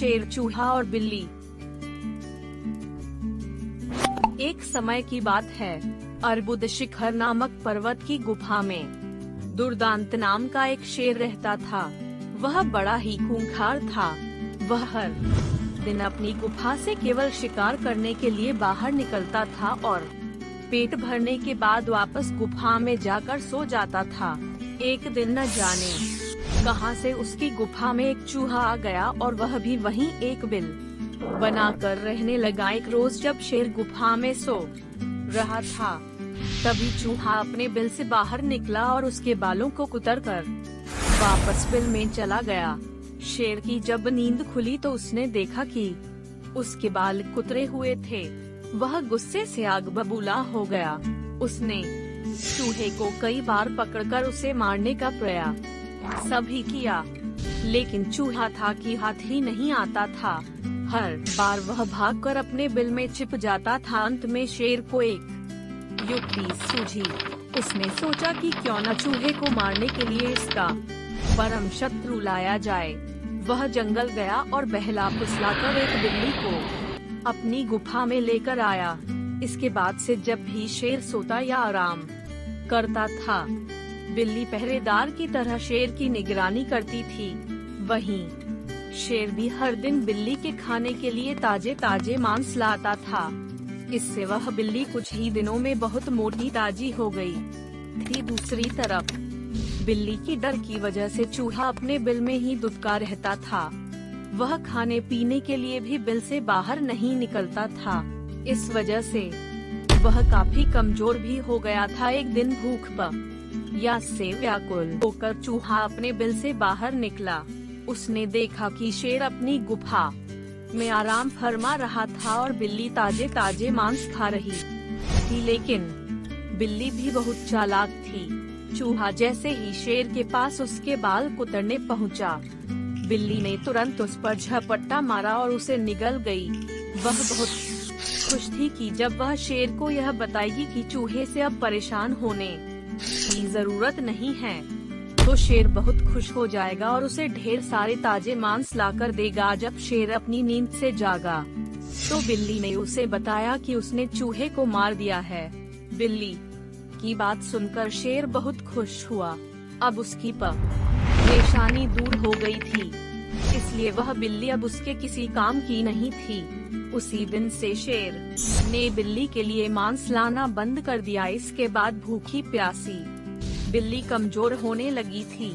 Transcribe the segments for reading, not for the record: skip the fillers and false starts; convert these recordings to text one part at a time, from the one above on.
शेर, चूहा और बिल्ली। एक समय की बात है, अर्बुद शिखर नामक पर्वत की गुफा में दुर्दांत नाम का एक शेर रहता था। वह बड़ा ही खूंखार था। वह हर दिन अपनी गुफा से केवल शिकार करने के लिए बाहर निकलता था और पेट भरने के बाद वापस गुफा में जाकर सो जाता था। एक दिन न जाने कहां से उसकी गुफा में एक चूहा आ गया और वह भी वहीं एक बिल बनाकर रहने लगा। एक रोज जब शेर गुफा में सो रहा था, तभी चूहा अपने बिल से बाहर निकला और उसके बालों को कुतरकर वापस बिल में चला गया। शेर की जब नींद खुली तो उसने देखा कि उसके बाल कुतरे हुए थे। वह गुस्से से आग बबूला हो गया। उसने चूहे को कई बार पकड़कर उसे मारने का प्रयास भी किया, लेकिन चूहा था कि हाथ ही नहीं आता था। हर बार वह भागकर अपने बिल में छिप जाता था। अंत में शेर को एक युक्ति सूझी। उसने सोचा कि क्यों न चूहे को मारने के लिए इसका परम शत्रु लाया जाए। वह जंगल गया और बहला फुसलाकर एक बिल्ली को अपनी गुफा में लेकर आया। इसके बाद से जब भी शेर सोता या आराम करता था, बिल्ली पहरेदार की तरह शेर की निगरानी करती थी। वहीं शेर भी हर दिन बिल्ली के खाने के लिए ताजे ताजे मांस लाता था। इससे वह बिल्ली कुछ ही दिनों में बहुत मोटी ताजी हो गई थी। दूसरी तरफ बिल्ली की डर की वजह से चूहा अपने बिल में ही दुबका रहता था। वह खाने पीने के लिए भी बिल से बाहर नहीं निकलता था। इस वजह से वह काफी कमजोर भी हो गया था। एक दिन भूख प्यास से व्याकुल होकर चूहा अपने बिल से बाहर निकला। उसने देखा कि शेर अपनी गुफा में आराम फरमा रहा था और बिल्ली ताजे ताजे मांस खा रही थी। लेकिन बिल्ली भी बहुत चालाक थी। चूहा जैसे ही शेर के पास उसके बाल कुतरने पहुंचा, बिल्ली ने तुरंत उस पर झपट्टा मारा और उसे निगल गई। वह बहुत खुश थी कि जब वह शेर को यह बताएगी कि चूहे से अब परेशान होने की जरूरत नहीं है, तो शेर बहुत खुश हो जाएगा और उसे ढेर सारे ताजे मांस लाकर देगा। जब शेर अपनी नींद से जागा, तो बिल्ली ने उसे बताया कि उसने चूहे को मार दिया है। बिल्ली की बात सुनकर शेर बहुत खुश हुआ। अब उसकी परेशानी दूर हो गई थी, इसलिए वह बिल्ली अब उसके किसी काम की नहीं थी। उसी दिन से शेर ने बिल्ली के लिए मांस लाना बंद कर दिया। इसके बाद भूखी प्यासी बिल्ली कमजोर होने लगी थी।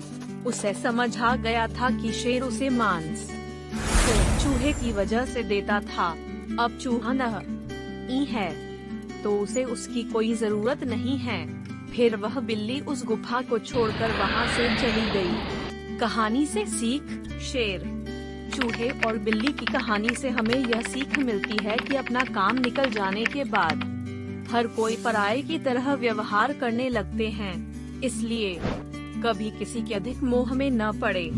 उसे समझ आ गया था कि शेर उसे मांस तो चूहे की वजह से देता था। अब चूहा नहीं है तो उसे उसकी कोई जरूरत नहीं है। फिर वह बिल्ली उस गुफा को छोड़कर वहां से चली गई। कहानी से सीख। शेर, चूहे और बिल्ली की कहानी से हमें यह सीख मिलती है कि अपना काम निकल जाने के बाद हर कोई पराये की तरह व्यवहार करने लगते हैं। इसलिए कभी किसी के अधिक मोह में न पड़े।